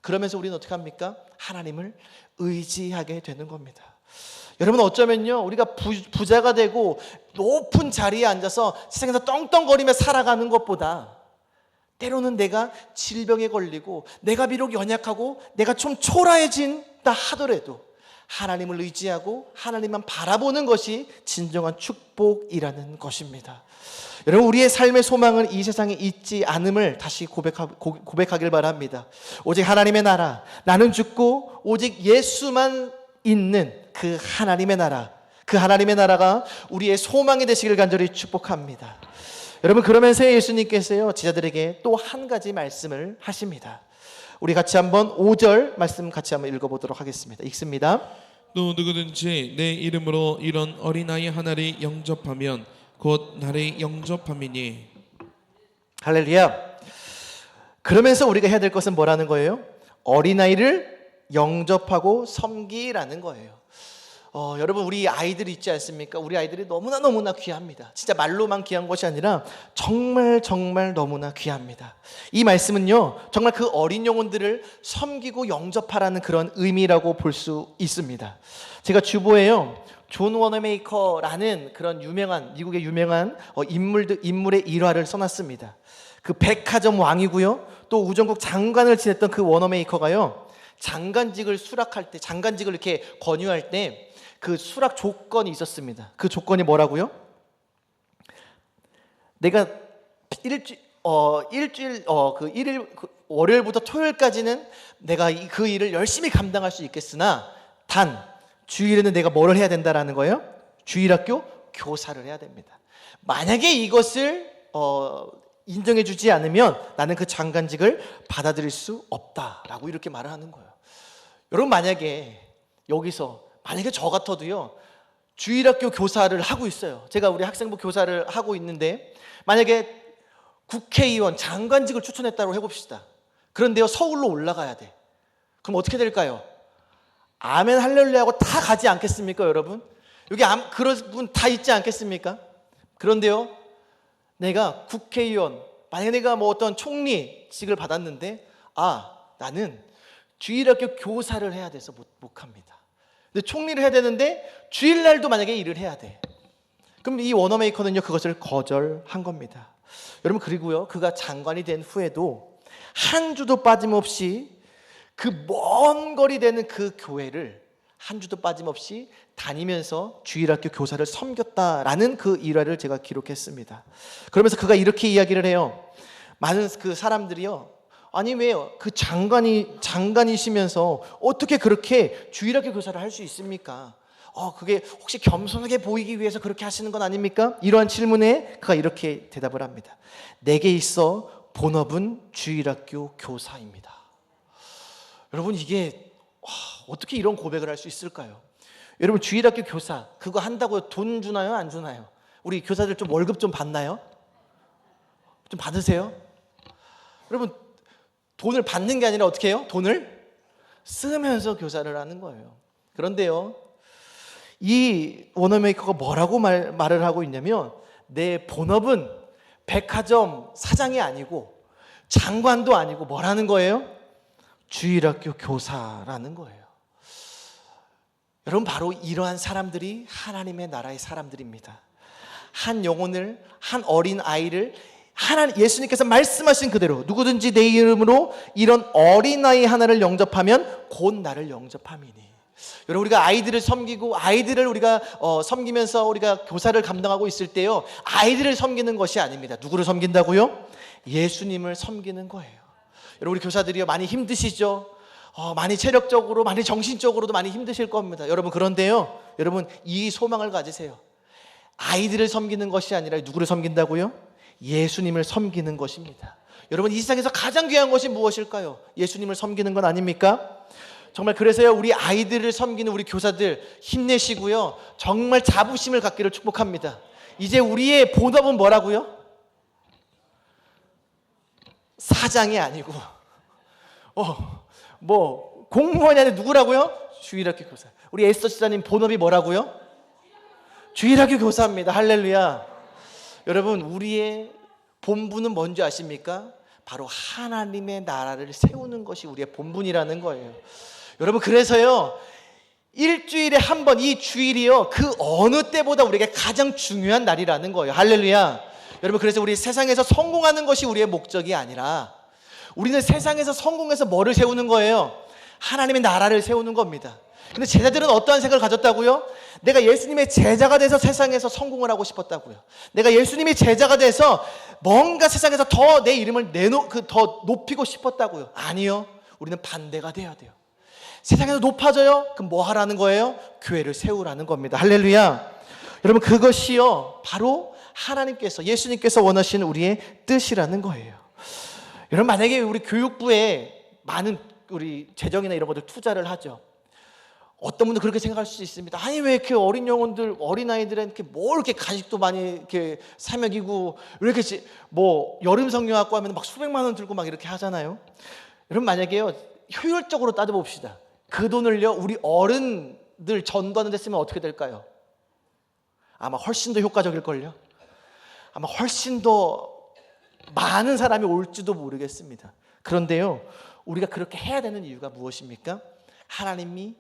그러면서 우리는 어떻게 합니까? 하나님을 의지하게 되는 겁니다. 여러분, 어쩌면요, 우리가 부자가 되고 높은 자리에 앉아서 세상에서 떵떵거리며 살아가는 것보다 때로는 내가 질병에 걸리고 내가 비록 연약하고 내가 좀 초라해진다 하더라도 하나님을 의지하고 하나님만 바라보는 것이 진정한 축복이라는 것입니다. 여러분, 우리의 삶의 소망은 이 세상에 있지 않음을 다시 고백하길 바랍니다. 오직 하나님의 나라, 나는 죽고 오직 예수만 있는 그 하나님의 나라, 그 하나님의 나라가 우리의 소망이 되시길 간절히 축복합니다. 여러분, 그러면서 예수님께서요, 제자들에게 또 한 가지 말씀을 하십니다. 우리 같이 한번 5절 말씀 같이 한번 읽어보도록 하겠습니다. 읽습니다. 또 누구든지 내 이름으로 이런 어린아이 하나를 영접하면 곧 나를 영접함이니. 할렐루야. 그러면서 우리가 해야 될 것은 뭐라는 거예요? 어린아이를 영접하고 섬기라는 거예요. 여러분, 우리 아이들이 있지 않습니까? 우리 아이들이 너무나 귀합니다. 진짜 말로만 귀한 것이 아니라 정말 너무나 귀합니다. 이 말씀은요, 정말 그 어린 영혼들을 섬기고 영접하라는 그런 의미라고 볼 수 있습니다. 제가 주보에요, 존 워너메이커라는 그런 미국의 유명한 인물의 일화를 써놨습니다. 그 백화점 왕이고요, 또 우정국 장관을 지냈던 그 워너메이커가요, 장관직을 이렇게 권유할 때 그 수락 조건이 있었습니다. 그 조건이 뭐라고요? 내가 월요일부터 토요일까지는 내가 그 일을 열심히 감당할 수 있겠으나 단 주일에는 내가 뭐를 해야 된다라는 거예요? 주일학교 교사를 해야 됩니다. 만약에 이것을 인정해 주지 않으면 나는 그 장관직을 받아들일 수 없다라고 이렇게 말을 하는 거예요. 여러분, 만약에 저 같아도요, 주일학교 교사를 하고 있어요. 제가 우리 학생부 교사를 하고 있는데 만약에 국회의원 장관직을 추천했다고 해봅시다. 그런데요, 서울로 올라가야 돼. 그럼 어떻게 될까요? 아멘 할렐루야 하고 다 가지 않겠습니까, 여러분? 여기 그런 분 다 있지 않겠습니까? 그런데요, 내가 국회의원, 만약에 내가 어떤 총리직을 받았는데 나는 주일학교 교사를 해야 돼서 못 갑니다. 근데 총리를 해야 되는데 주일날도 만약에 일을 해야 돼. 그럼 이 워너메이커는요, 그것을 거절한 겁니다. 여러분, 그리고요, 그가 장관이 된 후에도 한 주도 빠짐없이 그 먼 거리 되는 그 교회를 한 주도 빠짐없이 다니면서 주일학교 교사를 섬겼다라는 그 일화를 제가 기록했습니다. 그러면서 그가 이렇게 이야기를 해요. 많은 그 사람들이요, 아니 왜요? 그 장관이시면서 어떻게 그렇게 주일학교 교사를 할 수 있습니까? 그게 혹시 겸손하게 보이기 위해서 그렇게 하시는 건 아닙니까? 이러한 질문에 그가 이렇게 대답을 합니다. 내게 있어 본업은 주일학교 교사입니다. 여러분, 이게 어떻게 이런 고백을 할 수 있을까요? 여러분, 주일학교 교사 그거 한다고 돈 주나요? 안 주나요? 우리 교사들 좀 월급 좀 받나요? 좀 받으세요? 여러분, 돈을 받는 게 아니라 어떻게 해요? 돈을 쓰면서 교사를 하는 거예요. 그런데요, 이 워너메이커가 뭐라고 말을 하고 있냐면, 내 본업은 백화점 사장이 아니고 장관도 아니고 뭐라는 거예요? 주일학교 교사라는 거예요. 여러분, 바로 이러한 사람들이 하나님의 나라의 사람들입니다. 한 영혼을, 한 어린 아이를 예수님께서 말씀하신 그대로 누구든지 내 이름으로 이런 어린아이 하나를 영접하면 곧 나를 영접함이니. 여러분, 우리가 아이들을 섬기고 아이들을 우리가 섬기면서 우리가 교사를 감당하고 있을 때요, 아이들을 섬기는 것이 아닙니다. 누구를 섬긴다고요? 예수님을 섬기는 거예요. 여러분, 우리 교사들이요, 많이 힘드시죠? 많이 체력적으로, 많이 정신적으로도 많이 힘드실 겁니다. 여러분, 그런데요, 여러분, 이 소망을 가지세요. 아이들을 섬기는 것이 아니라 누구를 섬긴다고요? 예수님을 섬기는 것입니다. 여러분, 이 세상에서 가장 귀한 것이 무엇일까요? 예수님을 섬기는 건 아닙니까? 정말 그래서요, 우리 아이들을 섬기는 우리 교사들 힘내시고요, 정말 자부심을 갖기를 축복합니다. 이제 우리의 본업은 뭐라고요? 사장이 아니고 공무원이 아니라 누구라고요? 주일학교 교사. 우리 에스더 지사님 본업이 뭐라고요? 주일학교 교사입니다. 할렐루야. 여러분, 우리의 본분은 뭔지 아십니까? 바로 하나님의 나라를 세우는 것이 우리의 본분이라는 거예요. 여러분, 그래서요, 일주일에 한 번, 이 주일이요, 그 어느 때보다 우리에게 가장 중요한 날이라는 거예요. 할렐루야. 여러분, 그래서 우리 세상에서 성공하는 것이 우리의 목적이 아니라 우리는 세상에서 성공해서 뭐를 세우는 거예요? 하나님의 나라를 세우는 겁니다. 근데 제자들은 어떠한 생각을 가졌다고요? 내가 예수님의 제자가 돼서 세상에서 성공을 하고 싶었다고요. 내가 예수님의 제자가 돼서 뭔가 세상에서 더 내 이름을 더 높이고 싶었다고요. 아니요. 우리는 반대가 돼야 돼요. 세상에서 높아져요? 그럼 뭐 하라는 거예요? 교회를 세우라는 겁니다. 할렐루야. 여러분, 그것이요, 바로 하나님께서, 예수님께서 원하시는 우리의 뜻이라는 거예요. 여러분, 만약에 우리 교육부에 많은 우리 재정이나 이런 것들 투자를 하죠. 어떤 분들 그렇게 생각할 수 있습니다. 아니, 왜 이렇게 어린 영혼들, 어린아이들한테 뭐 이렇게 간식도 많이 이렇게 사먹이고, 왜 이렇게 뭐 여름 성경학고 하면 막 수백만 원 들고 막 이렇게 하잖아요. 여러분, 만약에요, 효율적으로 따져봅시다. 그 돈을요, 우리 어른들 전도하는 데 쓰면 어떻게 될까요? 아마 훨씬 더 효과적일걸요. 아마 훨씬 더 많은 사람이 올지도 모르겠습니다. 그런데요, 우리가 그렇게 해야 되는 이유가 무엇입니까? 하나님이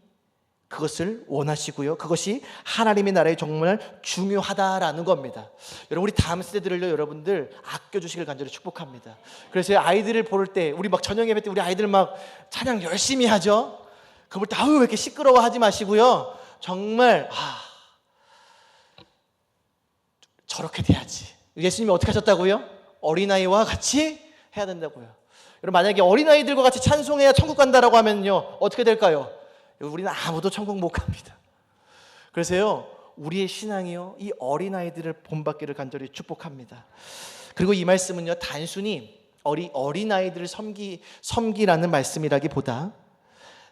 그것을 원하시고요, 그것이 하나님의 나라에 정말 중요하다라는 겁니다. 여러분, 우리 다음 세대들을요, 여러분들 아껴주시길 간절히 축복합니다. 그래서 아이들을 볼 때, 우리 막 저녁 예배 때 우리 아이들 막 찬양 열심히 하죠. 그걸 때 아유 왜 이렇게 시끄러워하지 마시고요, 정말 저렇게 돼야지. 예수님이 어떻게 하셨다고요? 어린아이와 같이 해야 된다고요. 여러분, 만약에 어린아이들과 같이 찬송해야 천국 간다라고 하면요, 어떻게 될까요? 우리는 아무도 천국 못 갑니다. 그래서요, 우리의 신앙이요, 이 어린아이들을 본받기를 간절히 축복합니다. 그리고 이 말씀은요, 단순히 어린아이들을 섬기라는 말씀이라기보다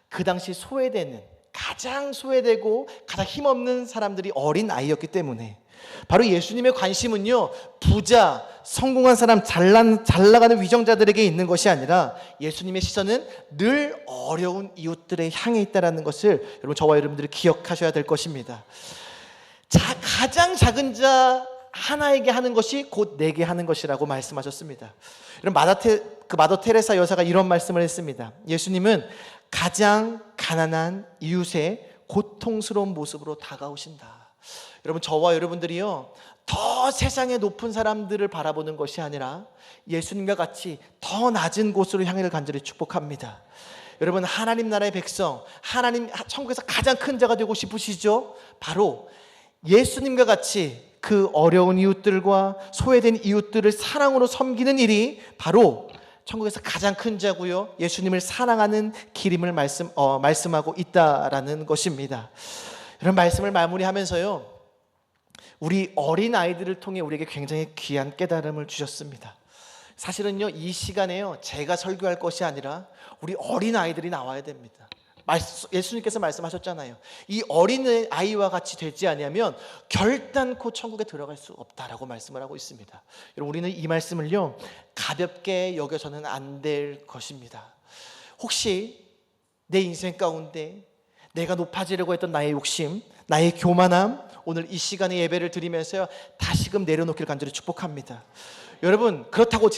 그 당시 가장 소외되고 가장 힘없는 사람들이 어린아이였기 때문에, 바로 예수님의 관심은요, 부자, 성공한 사람, 잘 나가는 위정자들에게 있는 것이 아니라 예수님의 시선은 늘 어려운 이웃들에 향해 있다는 것을 여러분, 저와 여러분들이 기억하셔야 될 것입니다. 가장 작은 자 하나에게 하는 것이 곧 내게 하는 것이라고 말씀하셨습니다. 마더 테레사 여사가 이런 말씀을 했습니다. 예수님은 가장 가난한 이웃의 고통스러운 모습으로 다가오신다. 여러분, 저와 여러분들이요, 더 세상의 높은 사람들을 바라보는 것이 아니라 예수님과 같이 더 낮은 곳으로 향해를 간절히 축복합니다. 여러분, 하나님 나라의 백성, 하나님 천국에서 가장 큰 자가 되고 싶으시죠? 바로 예수님과 같이 그 어려운 이웃들과 소외된 이웃들을 사랑으로 섬기는 일이 바로 천국에서 가장 큰 자고요, 예수님을 사랑하는 길임을 말씀하고 있다라는 것입니다. 이런 말씀을 마무리하면서요, 우리 어린 아이들을 통해 우리에게 굉장히 귀한 깨달음을 주셨습니다. 사실은요, 이 시간에요, 제가 설교할 것이 아니라 우리 어린 아이들이 나와야 됩니다. 예수님께서 말씀하셨잖아요. 이 어린 아이와 같이 되지 아니하면 결단코 천국에 들어갈 수 없다라고 말씀을 하고 있습니다. 여러분, 우리는 이 말씀을요, 가볍게 여겨서는 안 될 것입니다. 혹시 내 인생 가운데 내가 높아지려고 했던 나의 욕심, 나의 교만함, 오늘 이 시간에 예배를 드리면서요, 다시금 내려놓기를 간절히 축복합니다. 여러분, 그렇다고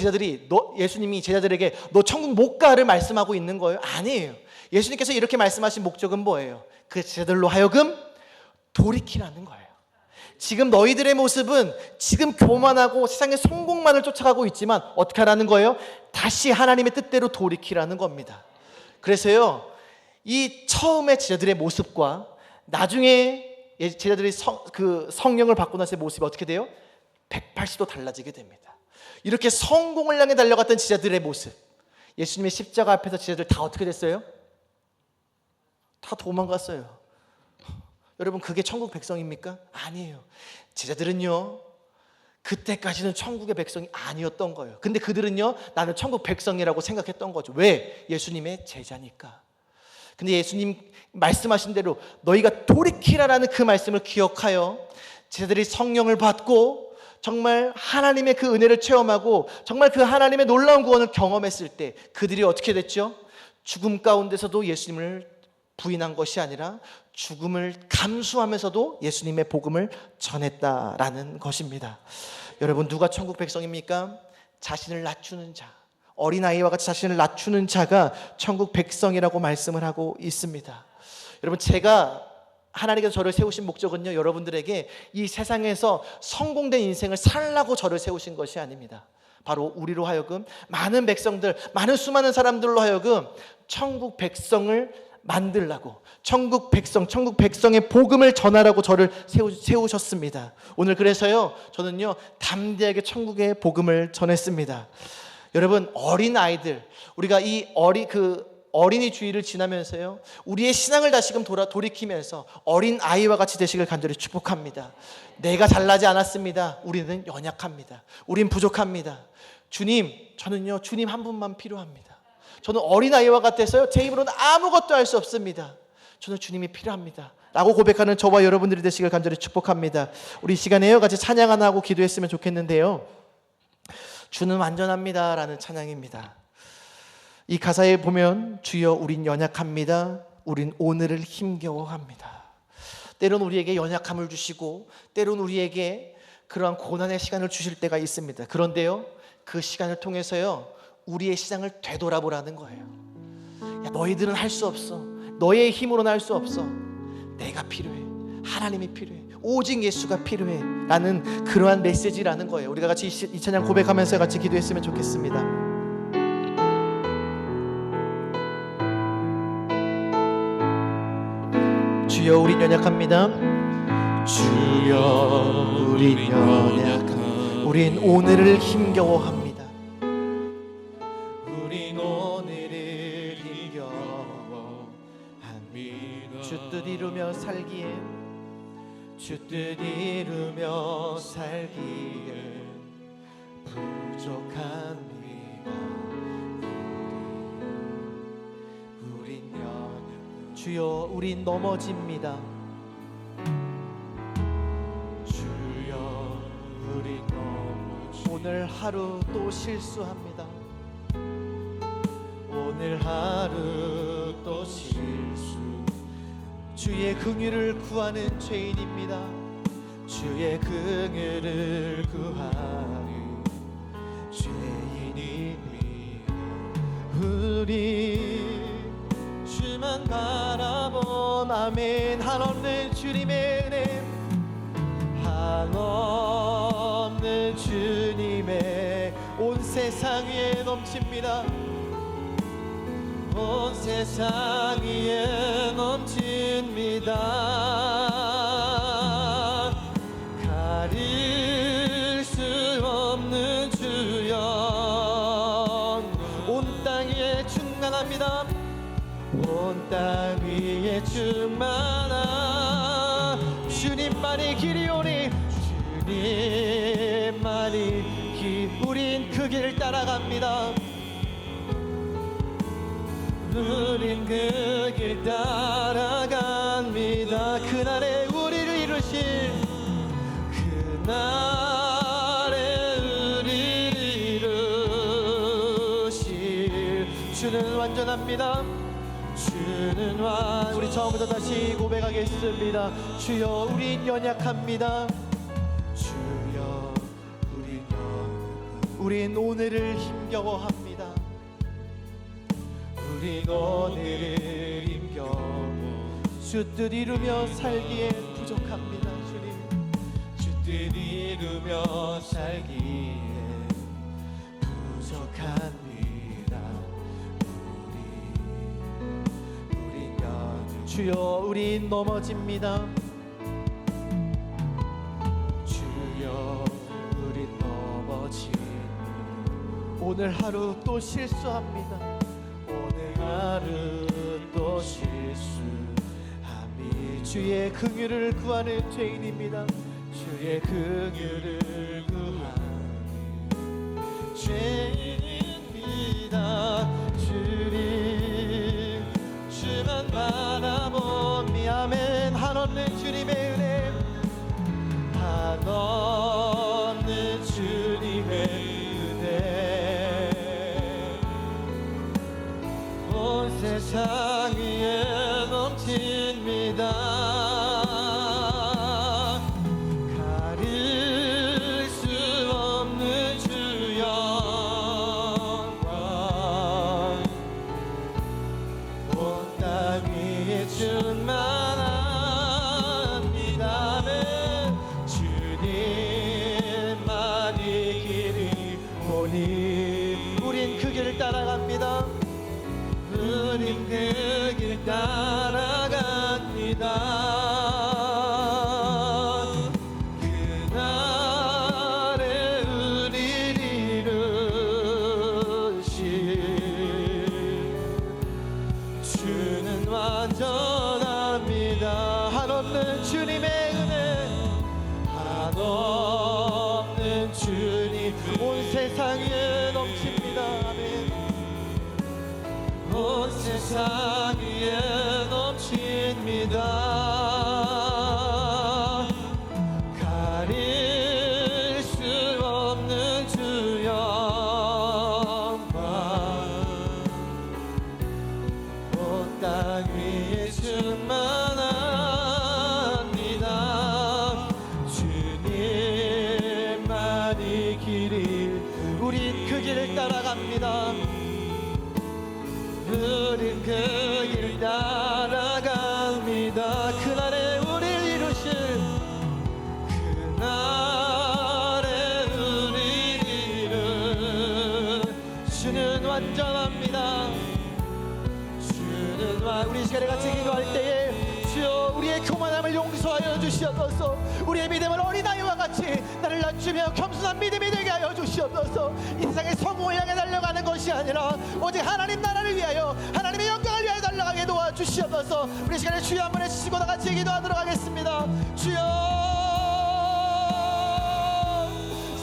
예수님이 제자들에게 너 천국 못 가를 말씀하고 있는 거예요? 아니에요. 예수님께서 이렇게 말씀하신 목적은 뭐예요? 그 제자들로 하여금 돌이키라는 거예요. 지금 너희들의 모습은 지금 교만하고 세상의 성공만을 쫓아가고 있지만 어떻게 하라는 거예요? 다시 하나님의 뜻대로 돌이키라는 겁니다. 그래서요, 이 처음에 제자들의 모습과 나중에 제자들이 성령을 받고 나서의 모습이 어떻게 돼요? 180도 달라지게 됩니다. 이렇게 성공을 향해 달려갔던 제자들의 모습, 예수님의 십자가 앞에서 제자들 다 어떻게 됐어요? 다 도망갔어요. 여러분, 그게 천국 백성입니까? 아니에요. 제자들은요, 그때까지는 천국의 백성이 아니었던 거예요. 근데 그들은요, 나는 천국 백성이라고 생각했던 거죠. 왜? 예수님의 제자니까. 근데 예수님 말씀하신 대로 너희가 돌이키라라는 그 말씀을 기억하여 제자들이 성령을 받고 정말 하나님의 그 은혜를 체험하고 정말 그 하나님의 놀라운 구원을 경험했을 때 그들이 어떻게 됐죠? 죽음 가운데서도 예수님을 부인한 것이 아니라 죽음을 감수하면서도 예수님의 복음을 전했다라는 것입니다. 여러분, 누가 천국 백성입니까? 자신을 낮추는 자, 어린아이와 같이 자신을 낮추는 자가 천국 백성이라고 말씀을 하고 있습니다. 여러분, 제가 하나님께서 저를 세우신 목적은요, 여러분들에게 이 세상에서 성공된 인생을 살라고 저를 세우신 것이 아닙니다. 바로 우리로 하여금 많은 백성들, 많은 수많은 사람들로 하여금 천국 백성을 만들라고, 천국 백성의 복음을 전하라고 저를 세우셨습니다. 오늘 그래서요, 저는요 담대하게 천국의 복음을 전했습니다. 여러분, 어린 아이들, 우리가 이 어린이 주일을 지나면서요, 우리의 신앙을 다시금 돌이키면서 어린 아이와 같이 되시길 간절히 축복합니다. 내가 잘나지 않았습니다. 우리는 연약합니다. 우린 부족합니다. 주님, 저는요 주님 한 분만 필요합니다. 저는 어린 아이와 같아서요 제 힘으로는 아무것도 할 수 없습니다. 저는 주님이 필요합니다 라고 고백하는 저와 여러분들이 되시길 간절히 축복합니다. 우리 이 시간에요 같이 찬양 하나 하고 기도했으면 좋겠는데요, 주는 완전합니다 라는 찬양입니다. 이 가사에 보면 주여 우린 연약합니다, 우린 오늘을 힘겨워합니다. 때론 우리에게 연약함을 주시고 때론 우리에게 그러한 고난의 시간을 주실 때가 있습니다. 그런데요, 그 시간을 통해서요 우리의 신앙을 되돌아보라는 거예요. 야, 너희들은 할 수 없어. 너의 힘으로는 할 수 없어. 내가 필요해. 하나님이 필요해. 오직 예수가 필요해 라는 그러한 메시지라는 거예요. 우리가 같이 이 찬양 고백하면서 같이 기도했으면 좋겠습니다. 주여 우린 연약합니다. 주여 우린 연약합니다. 우린 오늘을 힘겨워합니다. 우린 오늘을 힘겨워합니다. 주 뜻 이루며 살기에, 주 뜻 이루며 살기에 부족합니다. 우린 연약. 주여 우린 넘어집니다. 주여 우린 넘어집니다. 오늘 하루 또 실수합니다. 오늘 하루 또 실수. 주의 긍휼을 구하는 죄인입니다. 주의 긍휼을 구하는 죄인입니다. 우리 주만 바라본 아멘. 한없는 주님의 은혜, 한없는 주님의 온 세상 위에 넘칩니다. 온 세상 위에 넘칩니다. 가릴 수 없는 주여, 온 땅 위에 충만합니다. 온 땅 위에 충만한 주님만이 길이오니, 주님만이 우린 그 길 따라갑니다. 우린 그 길 따라갑니다. 그날에 우리를 이루실, 그날에 우리를 이루실 주는 완전합니다. 주는 우리 처음부터 다시 고백하겠습니다. 주여 우린 연약합니다. 주여 우린 오늘을 힘겨워합니다. 우린 오늘을 힘겨워 주 뜻 이루며 살기에 부족합니다. 주님, 주 뜻 이루며 살기에 부족합니다. 우린 주여 우린 넘어집니다. 주여 우린 넘어집니다. 오늘 하루 또 실수합니다. 하루 또 실수함이 주의 긍휼을 구하는 죄인입니다. 주의 긍휼을 구하는 죄인입니다. 주님 주만 바라보니 아멘. 한없는 주님의 은혜, 한없는 주님의 은혜, 온 세상 위에 넘칩니다. 우린 그 길 따라갑니다. 그날에 우리를 이루신 주는 완전합니다. 한없는 주님의 은혜, 한없는 주님 온 세상에 넘칩니다. 아멘. 온 세상 위에 넘칩니다. 가릴 수 없는 주 영광 온 땅 위에 충만합니다. 주님만이 길이 우린 그 길을 따라갑니다. 우린 그 길 따라갑니다. 그날에 우리를 이루실 그날에 우리를 이룬 주는 완전합니다. 주는 우리 시간에 같이 기도할 때에 주여 우리의 교만함을 용서하여 주시옵소서. 우리의 믿음을 어린아이와 같이 나를 낮추며 겸손한 믿음이 되게 하여 주시옵소서. 이 세상의 성공을 향해 달려가는 것이 아니라 오직 하나님 나라를 위하여 하나님의 영광을 위하여 달려가게 도와주시옵소서. 우리 시간에 주여 한번 해주시고 다 같이 기도하도록 하겠습니다. 주여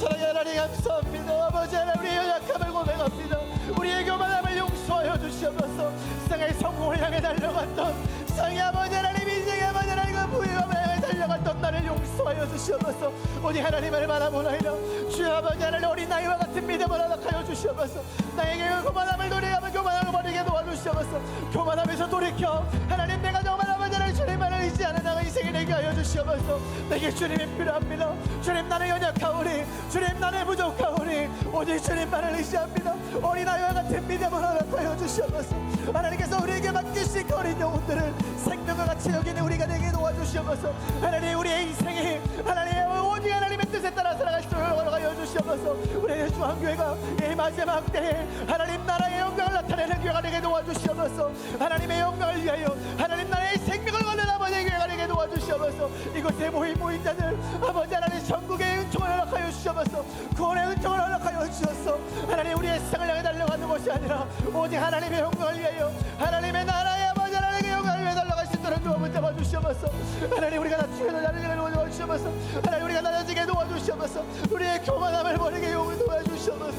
사랑의 하나님 감사합니다. 아버지 하나님 우리의 연약함을 고백합니다. 우리의 교만함을 용서하여 주시옵소서. 세상의 성공을 향해 달려갔던 세상의 아버지 하나님 인생의 아버지 하나님과 부유함을 향해 달려갔던 나를 용서하여 주시옵소서. 오직 하나님을 바라보나이다. 주여 아버지 하나님 어린 나이와 같은 믿음을 허락하여 주시옵소서. 나에게 그 교만함을 노래하며 교만함을 버리게 도와주시옵소서. 교만함에서 돌이켜 하나님 내가 정말 아버지 하나님 주님만을 의지하는 나가 인생이 되게 하여 주시옵소서. 내게 주님이 필요합니다. 주님 나는 연약하오니 주님 나는 부족하오니 오직 주님만을 의지합니다. 어린아이와 같은 믿음을 허락하여 주시옵소서. 하나님께서 우리에게 맡기신 그 어린 영혼들을 생명과 같이 여기는 우리가 되게 도와주시옵소서. 하나님 우리의 인생이 하나님 오직 하나님의 뜻에 따라 살아갈 수 있도록 허락하여 주시옵소서. 우리의 중앙교회가 이 마지막 때에 하나님 나라의 영광을 나타내는 교회가 되게 도와주시옵소서. 하나님의 영광을 위하여 하나님 나라의 생명을 거는 아버지의 교회가 되게 도와주시옵소서. 이곳에 모인 자들 아버지 하나님 전국의 은총을 허락하여 주시옵소서. 구원의 은총을 허락하여 주셔서 하나님 우리의 세상을 향해 달려가는 것이 아니라 오직 하나님의 영광을 위하여 하나님의 나라의 아버지 하나님의 영광을 위해 달려갈 수 있도록 도움을 잡아주시옵소서. 하나님 우리가 낮추게 낮아지게 도와주시옵소서. 하나님 우리가 낮아지게 도와주시옵소서. 우리의 교만함을 버리게 도와주시옵소서.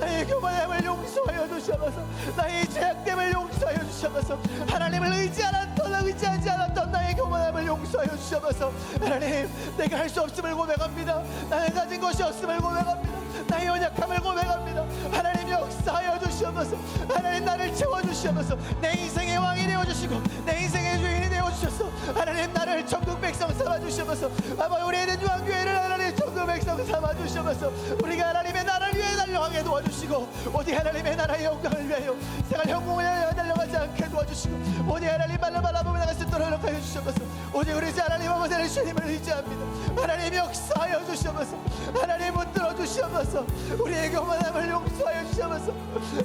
나의 교만함을 용서하여 주시옵소서. 나의 죄악됨을 용서하여 주시옵소서. 하나님을 의지하지 않았던 나의 교만함을 용서하여 주시옵소서. 하나님 내가 할 수 없음을 고백합니다. 나는 가진 것이 없음을 고백합니다. 나의 연약함을 고백합니다. 하나님 역사하여 주시옵소서. 하나님 나를 채워주시옵소서. 내 인생의 왕이 되어주시고 내 인생의 주인이 되어주셔서 하나님 나를 전국 백성 삼아주시옵소서. 아버지 우리의 중앙교회를 하나님 전국 백성 삼아주시옵소서. 우리가 하나님의 나라를 위해 달려가게 도와주시고 오직 하나님의 나라의 영광을 위하여 생활 형공을 위하여 달려가지 않게 도와주시고 오직 하나님 말로 바라보며 나갈 수 있도록 허락하여 주시옵소서. 오직 우리 하나님 아버지를 주님을 의지합니다. 하나님 역사하여 주시옵소서. 하나님 붙들어 주시옵소서. 우리의 교만함을 용서하여 주시옵소서.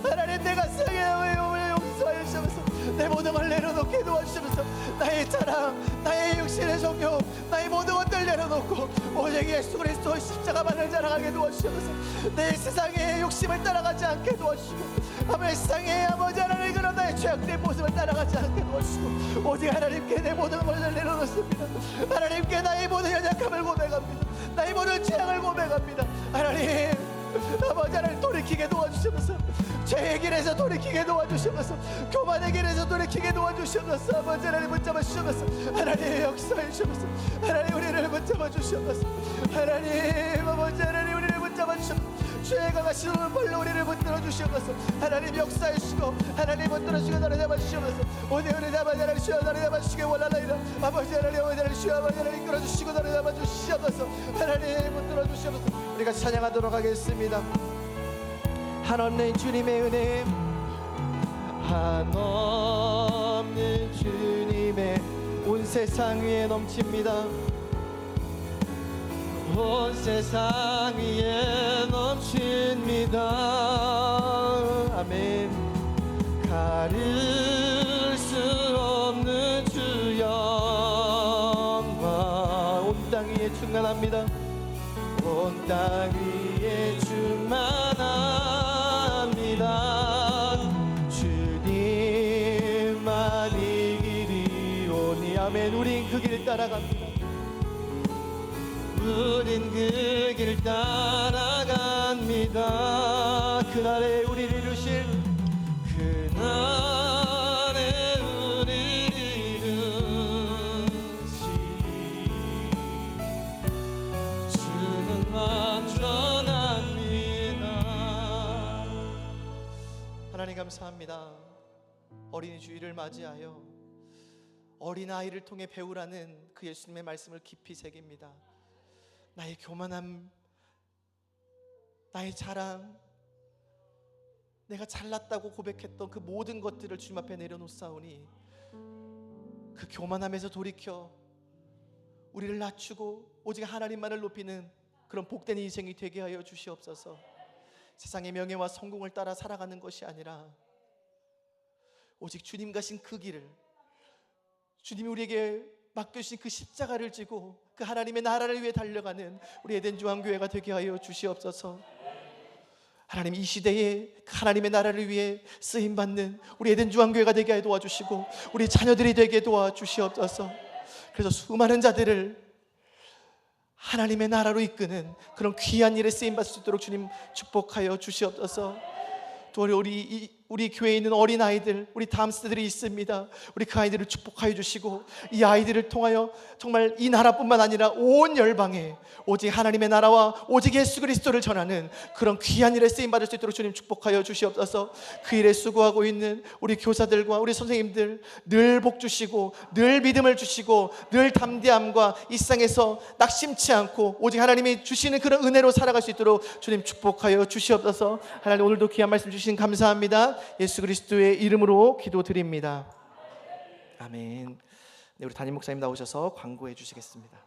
하나님 내가 세상의 영을 용서하여 주시옵소서. 내 모든 걸 내려놓게 도와주시옵소서. 나의 자랑 나의 육신의 종교 나의 모든 것들 내려놓고 오직 예수 그리스도의 십자가만을 자랑하게 도와주시옵소서. 내 세상의 욕심을 따라가지 않게 도와주시고 아버지 세상의 아버지 하나님 그런 나의 죄악된 모습을 따라가지 않게 도와주시고 오직 하나님께 내 모든 것을 내려놓습니다. 하나님께 나의 모든 연약함을 고백합니다. 나의 모든 죄악을 고백합니다. 하나님 아버지 하나님 돌이키게 도와주시옵소서. 죄의 길에서 돌이키게 도와주시옵소서. 교만의 길에서 돌이키게 도와주시옵소서. 아버지 하나님 붙잡아 주시옵소서. 하나님 역사해 주시옵소서. 하나님 우리를 붙잡아 주시옵소서. 하나님 아버지 하나님 우리를 붙잡아 주시옵소서. 죄에 강하신 발로 우리를 붙들어 주시옵소서. 하나님 역사해 주시고 하나님 붙들어 주시고 나를 잡아 주시옵소서. 오늘 우리 아버지 하나님 주여 나를 잡아 주시기 원하나이다. 아버지 하나님 아버지 하나님 주여 아버지 하나님 이끌어 주시고 나를 잡아 주시옵소서. 하나님 붙들어 주시옵소서. 우리가 찬양하도록 하겠습니다. 한없는 주님의 은혜 한없는 주님의 온 세상 위에 넘칩니다. 온 세상 위에 넘칩니다. 아멘. 가르 온 땅 위에 충만합니다. 주님만 이 길이 오니 아멘. 우린 그 길 따라갑니다. 우린 그 길 따라갑니다. 그날에 우리를 이루실 그날에 우리를 이루시 주는 완전합니다. 하나님 감사합니다. 어린이 주일을 맞이하여 어린아이를 통해 배우라는 그 예수님의 말씀을 깊이 새깁니다. 나의 교만함, 나의 자랑, 내가 잘났다고 고백했던 그 모든 것들을 주님 앞에 내려놓사오니 그 교만함에서 돌이켜 우리를 낮추고 오직 하나님만을 높이는 그런 복된 인생이 되게 하여 주시옵소서. 세상의 명예와 성공을 따라 살아가는 것이 아니라 오직 주님 가신 그 길을, 주님이 우리에게 맡겨주신 그 십자가를 지고 그 하나님의 나라를 위해 달려가는 우리 에덴 중앙교회가 되게 하여 주시옵소서. 하나님, 이 시대에 하나님의 나라를 위해 쓰임받는 우리 에덴 중앙교회가 되게 하여 도와주시고 우리 자녀들이 되게 도와주시옵소서. 그래서 수많은 자들을 하나님의 나라로 이끄는 그런 귀한 일에 쓰임받을 수 있도록 주님 축복하여 주시옵소서. 또 우리 교회에 있는 어린아이들, 우리 다음 세대들이 있습니다. 우리 그 아이들을 축복하여 주시고 이 아이들을 통하여 정말 이 나라뿐만 아니라 온 열방에 오직 하나님의 나라와 오직 예수 그리스도를 전하는 그런 귀한 일에 쓰임받을 수 있도록 주님 축복하여 주시옵소서. 그 일에 수고하고 있는 우리 교사들과 우리 선생님들 늘 복 주시고 늘 믿음을 주시고 늘 담대함과 이 세상에서 낙심치 않고 오직 하나님이 주시는 그런 은혜로 살아갈 수 있도록 주님 축복하여 주시옵소서. 하나님, 오늘도 귀한 말씀 주신 감사합니다. 예수 그리스도의 이름으로 기도드립니다. 아멘. 네, 우리 담임 목사님 나오셔서 광고해 주시겠습니다.